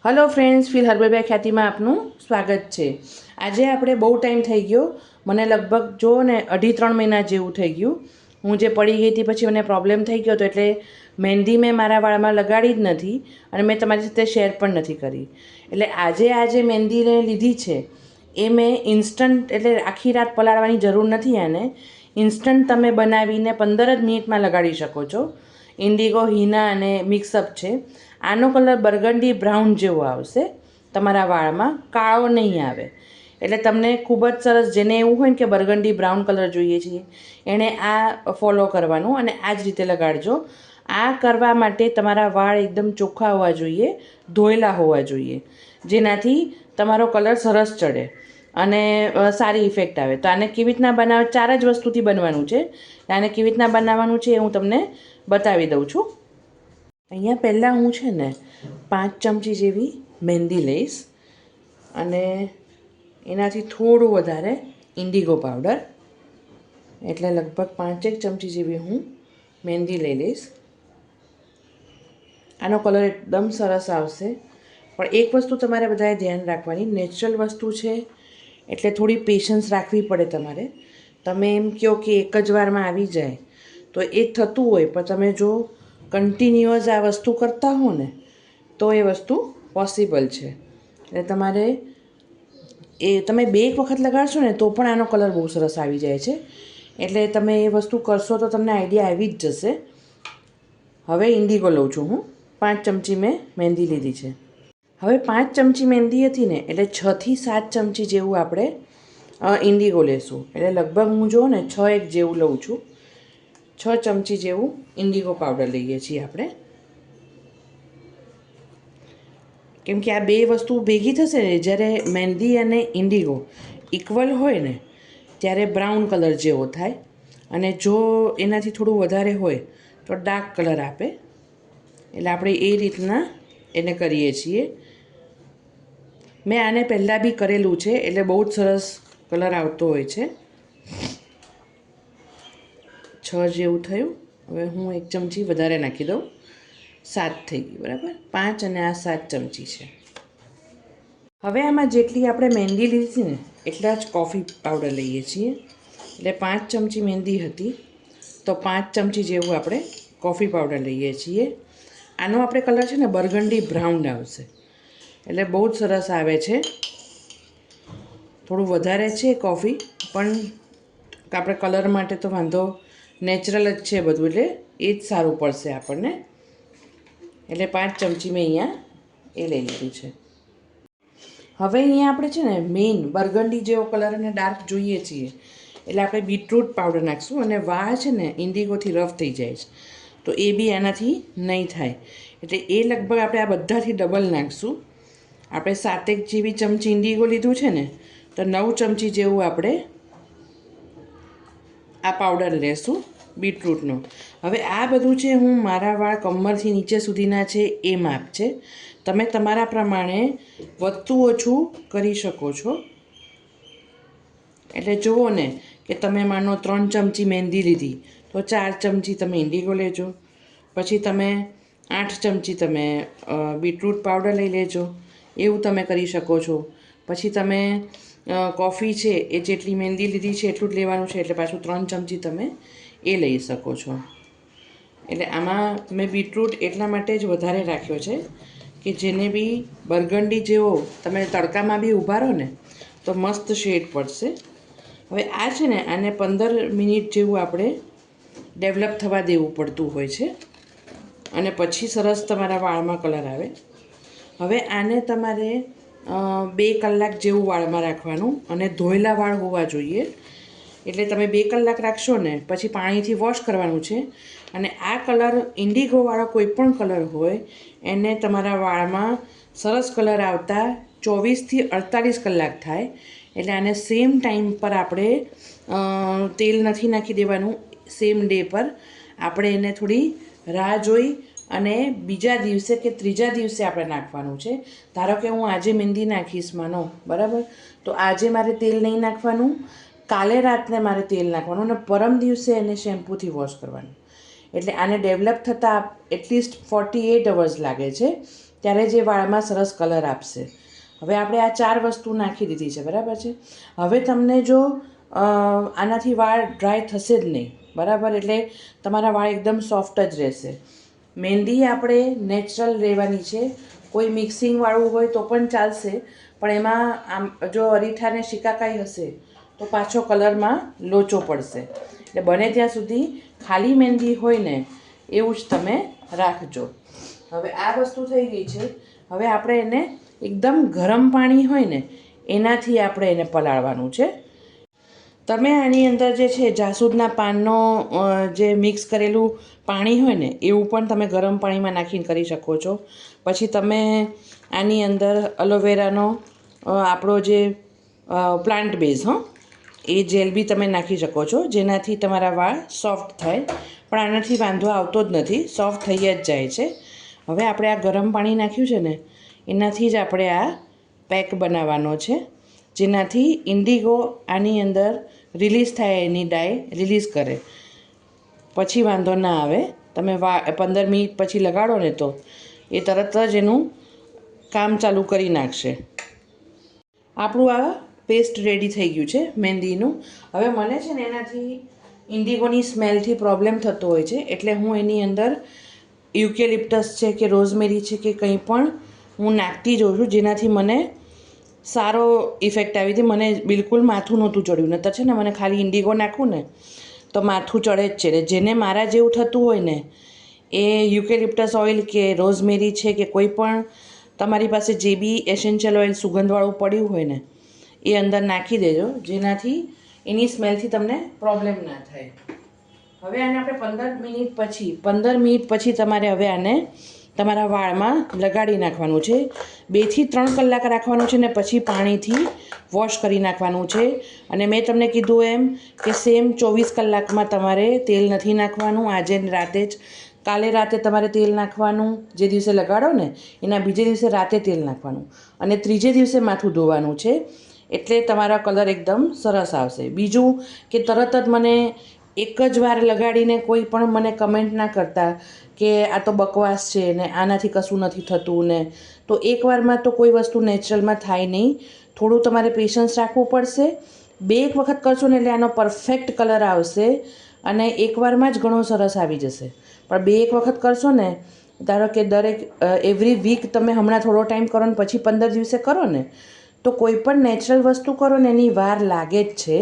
Hello friends, feel હર્બલબાઈ ખ્યાતિમાં આપનું સ્વાગત છે. આજે આપણે બહુ ટાઈમ થઈ ગયો, મને લગભગ જો ને 2.5-3 મહિના જેવું થઈ ગયું. હું જે પડી ગઈ હતી પછી મને પ્રોબ્લેમ થઈ ગયો હતો, એટલે મહેંદી મેં મારા વાળમાં લગાડી જ નથી અને મેં તમારી સાથે શેર પણ નથી કરી. એટલે આજે મહેંદીને લીધી છે એ મેં ઇન્સ્ટન્ટ, એટલે આખી રાત પલાળવાની જરૂર નથી. આને ઇન્સ્ટન્ટ તમે બનાવીને 15 જ મિનિટમાં લગાડી શકો છો. ઇન્ડિગો, હીના અને મિક્સઅપ છે. આનો કલર બર્ગન્ડી બ્રાઉન જેવો આવશે, તમારા વાળમાં કાળો નહીં આવે. એટલે તમને ખૂબ જ સરસ, જેને એવું હોય ને કે બર્ગન્ડી બ્રાઉન કલર જોઈએ છીએ, એણે આ ફોલો કરવાનું અને આ જ રીતે લગાડજો. આ કરવા માટે તમારા વાળ એકદમ ચોખ્ખા હોવા જોઈએ, ધોયેલા હોવા જોઈએ, જેનાથી તમારો કલર સરસ ચડે અને સારી ઇફેક્ટ આવે. તો આને કેવી રીતના બનાવે, 4 જ વસ્તુથી બનવાનું છે. આને કેવી રીતના બનાવવાનું છે એ હું તમને બતાવી દઉં છું. અહીંયા પહેલાં હું છે ને 5 ચમચી જેવી મહેંદી લઈશ અને એનાથી થોડું વધારે ઇન્ડિગો પાવડર, એટલે લગભગ 5 ચમચી જેવી હું મહેંદી લઈ લઈશ. આનો કલર એકદમ સરસ આવશે. પણ એક વસ્તુ તમારે બધાએ ધ્યાન રાખવાની, નેચરલ વસ્તુ છે એટલે થોડી પેશન્સ રાખવી પડે તમારે. તમે એમ કહો કે એક જ વારમાં આવી જાય તો એ થતું હોય, પણ તમે જો કન્ટિન્યુઅસ આ વસ્તુ કરતા હો ને તો એ વસ્તુ પોસિબલ છે. એટલે તમારે તમે 2 વખત લગાડશો ને તો પણ આનો કલર બહુ સરસ આવી જાય છે. એટલે તમે એ વસ્તુ કરશો તો તમને આઈડિયા આવી જ જશે. હવે ઇન્ડિગો લઉં છું હું. 5 ચમચી મેં મહેંદી લીધી છે. હવે 5 ચમચી મહેંદી હતી ને, એટલે 6 થી 7 ચમચી જેવું આપણે ઇન્ડિગો લેશું. એટલે લગભગ હું જો ને 6 જેવું લઉં છું. 6 ચમચી જેવું ઇન્ડિગો પાવડર લઈએ છીએ આપણે. કેમ કે આ 2 વસ્તુ ભેગી થશે ને, જ્યારે મહેંદી અને ઇન્ડિગો ઇક્વલ હોય ને ત્યારે બ્રાઉન કલર જેવો થાય, અને જો એનાથી થોડું વધારે હોય તો ડાર્ક કલર આપે. એટલે આપણે એ રીતના એને કરીએ છીએ. મેં આને પહેલાં બી કરેલું છે, એટલે બહુ જ સરસ કલર આવતો હોય છે. 6 જેવું થયું. હવે હું 1 ચમચી વધારે નાખી દઉં. 7 થઈ ગઈ, બરાબર. 5 અને આ 7 ચમચી છે. હવે આમાં જેટલી આપણે મહેંદી લીધી ને એટલા જ કોફી પાવડર લઈએ છીએ. એટલે 5 ચમચી મહેંદી હતી તો 5 ચમચી જેવું આપણે કોફી પાવડર લઈએ છીએ. આનો આપણે કલર છે ને બર્ગન્ડી બ્રાઉન આવશે, એટલે બહુ જ સરસ આવે છે. થોડું વધારે છે કોફી, પણ આપણે કલર માટે તો વાંધો, નેચરલ જ છે બધું, એટલે એ જ સારું પડશે આપણને. એટલે 5 ચમચી મેં અહીંયા એ લઈ લીધું છે. હવે અહીંયા આપણે છે ને મેઇન બર્ગન્ડી જેવો કલર અને ડાર્ક જોઈએ છીએ, એટલે આપણે બીટરૂટ પાવડર નાખીશું. અને વાળ છે ને ઇન્ડિગોથી રફ થઈ જાય છે, તો એ બી આનાથી નહીં થાય. એટલે એ લગભગ આપણે આ બધાથી ડબલ નાખીશું. આપણે 7 જેવી ચમચી ઇન્ડિગો લીધું છે ને, તો 9 ચમચી જેવું આપણે આ પાવડર લેશું બીટરૂટનો. હવે આ બધું છે, હું મારા વાળ કમરથી નીચે સુધીના છે એ માપ છે. તમે તમારા પ્રમાણે વધતું ઓછું કરી શકો છો. એટલે જુઓ ને કે તમે માનો 3 ચમચી મહેંદી લીધી તો 4 ચમચી તમે ઇન્ડિગો લેજો. પછી તમે 8 ચમચી તમે બીટરૂટ પાવડર લઈ લેજો. એવું તમે કરી શકો છો. પછી તમે કોફી છે એ જેટલી મહેંદી લીધી છે એટલું જ લેવાનું છે, એટલે પાછું 3 ચમચી તમે એ લઈ શકો છો. એટલે આમાં મેં બીટરૂટ એટલા માટે જ વધારે રાખ્યો છે કે જેને બી બર્ગન્ડી જેવો તમે તડકામાં બી ઊભા રહો ને તો મસ્ત શેડ પડશે. હવે આ છે ને આને 15 મિનિટ જેવું આપણે ડેવલપ થવા દેવું પડતું હોય છે, અને પછી સરસ તમારા વાળમાં કલર આવે. હવે આને તમારે 2 કલાક જેવું વાળમાં રાખવાનું, અને ધોયેલા વાળ હોવા જોઈએ. એટલે તમે 2 કલાક રાખશો ને પછી પાણીથી વોશ કરવાનું છે. અને આ કલર ઇન્ડિગોવાળો કોઈ પણ કલર હોય એને તમારા વાળમાં સરસ કલર આવતા 24 થી 48 કલાક થાય. એટલે આને સેમ ટાઈમ પર આપણે તેલ નથી નાખી દેવાનું. સેમ ડે પર આપણે એને થોડી રાહ જોઈ અને બીજા દિવસે કે ત્રીજા દિવસે આપણે નાખવાનું છે. ધારો કે હું આજે મહેંદી નાખીશ માનો, બરાબર, તો આજે મારે તેલ નહીં નાખવાનું, કાલે રાતને મારે તેલ નાખવાનું, અને પરમ દિવસે એને શેમ્પૂથી વોશ કરવાનું. એટલે આને ડેવલપ થતાં એટલીસ્ટ 48 અવર્સ લાગે છે. ત્યારે જે વાળમાં સરસ કલર આપશે. હવે આપણે આ 4 વસ્તુ નાખી દીધી છે, બરાબર છે. હવે તમને જો આનાથી વાળ ડ્રાય થશે જ નહીં, બરાબર, એટલે તમારા વાળ એકદમ સોફ્ટ જ રહેશે. મહેંદી આપણે નેચરલ રહેવાની છે. કોઈ મિક્સિંગવાળું હોય તો પણ ચાલશે, પણ એમાં આમ જો અરીઠાને શિકાકાઈ હશે તો પાછો કલરમાં લોચો પડશે. એટલે બને ત્યાં સુધી ખાલી મહેંદી હોય ને એવું જ તમે રાખજો. હવે આ વસ્તુ થઈ ગઈ છે. હવે આપણે એને એકદમ ગરમ પાણી હોય ને એનાથી આપણે એને પલાળવાનું છે. તમે આની અંદર જે છે જાસૂદના પાનનો જે મિક્સ કરેલું પાણી હોય ને એવું પણ તમે ગરમ પાણીમાં નાખીને કરી શકો છો. પછી તમે આની અંદર એલોવેરાનો આપણો જે પ્લાન્ટ બેઝ એ જેલ બી તમે નાખી શકો છો, જેનાથી તમારા વાળ સોફ્ટ થાય. પણ આનાથી વાંધો આવતો જ નથી, સોફ્ટ થઈ જ જાય છે. હવે આપણે આ ગરમ પાણી નાખ્યું છે ને એનાથી જ આપણે આ પેક બનાવવાનો છે, જેનાથી ઇન્ડિગો આની અંદર રિલીઝ થાય, એની ડાય રિલીઝ કરે. પછી વાંધો ના આવે. તમે 15 મિનિટ પછી લગાડો ને તો એ તરત જ એનું કામ ચાલુ કરી નાખશે. આપણું આ પેસ્ટ રેડી થઈ ગયું છે મહેંદીનું. હવે મને છે ને એનાથી ઇન્ડિગોની સ્મેલથી પ્રોબ્લેમ થતો હોય છે, એટલે હું એની અંદર યુકેલિપ્ટસ છે કે રોઝમેરી છે કે કંઈ પણ હું નાખતી જોઉં છું, જેનાથી મને સારો ઇફેક્ટ આવી હતી. મને બિલકુલ માથું નહોતું ચડ્યું. નહીંતર છે ને મને ખાલી ઇન્ડિગો નાખું ને તો માથું ચડે જ છે. ને જેને મારા જેવું થતું હોય ને એ યુકેલિપ્ટસ ઓઇલ કે રોઝમેરી છે કે કોઈ પણ તમારી પાસે જે બી એસેન્શિયલ ઓઇલ સુગંધવાળું પડ્યું હોય ને એ અંદર નાખી દેજો, જેનાથી એની સ્મેલથી તમને પ્રોબ્લેમ ના થાય. હવે આને આપણે 15 મિનિટ પછી તમારે હવે આને તમારા વાળમાં લગાડી નાખવાનું છે. 2 થી 3 કલાક રાખવાનું છે ને પછી પાણીથી વોશ કરી નાખવાનું છે. અને મેં તમને કીધું એમ કે સેમ 24 કલાકમાં તમારે તેલ નથી નાખવાનું. આજે રાતે જ, કાલે રાતે તમારે તેલ નાખવાનું, જે દિવસે લગાડો ને એના બીજે દિવસે રાતે તેલ નાખવાનું, અને ત્રીજે દિવસે માથું ધોવાનું છે. એટલે તમારા કલર એકદમ સરસ આવશે. બીજું કે તરત જ મને એક જ વાર લગાડીને કોઈ પણ મને કમેન્ટ ના કરતા કે આ તો બકવાસ છે ને આનાથી કશું નથી થતું ને. તો એકવારમાં તો કોઈ વસ્તુ નેચરલમાં થાય નહીં. થોડું તમારે પેશન્સ રાખવું પડશે. 2 વખત કરશો ને એટલે આનો પરફેક્ટ કલર આવશે અને એકવારમાં જ ઘણો સરસ આવી જશે. પણ 2 વખત કરશો ને, ધારો કે એવરી વીક તમે હમણાં થોડો ટાઈમ કરો ને પછી 15 દિવસે કરો ને, તો કોઈ પણ નેચરલ વસ્તુ કરો ને એની વાર લાગે જ છે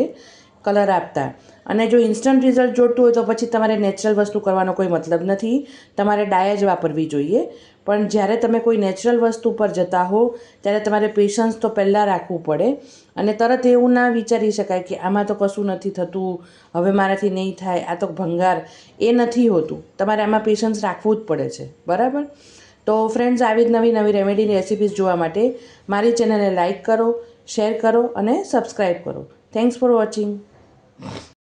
કલર આપતા. અને જો ઇન્સ્ટન્ટ રિઝલ્ટ જોઈતું હોય તો પછી તમારે નેચરલ વસ્તુ કરવાનો કોઈ મતલબ નથી, તમારે ડાય જ વાપરવી જોઈએ. પણ જ્યારે તમે કોઈ નેચરલ વસ્તુ પર જતા હો ત્યારે તમારે પેશન્સ તો પહેલાં રાખવું પડે. અને તરત એવું ના વિચારી શકાય કે આમાં તો કશું નથી થતું, હવે મારાથી નહીં થાય, આ તો ભંગાર. એ નથી હોતું. તમારે આમાં પેશન્સ રાખવું જ પડે છે, બરાબર. તો ફ્રેન્ડ્સ, આવી જ નવી નવી રેમેડીની રેસિપીઝ જોવા માટે મારી ચેનલને લાઇક કરો, શેર કરો અને સબસ્ક્રાઈબ કરો. Thanks for watching.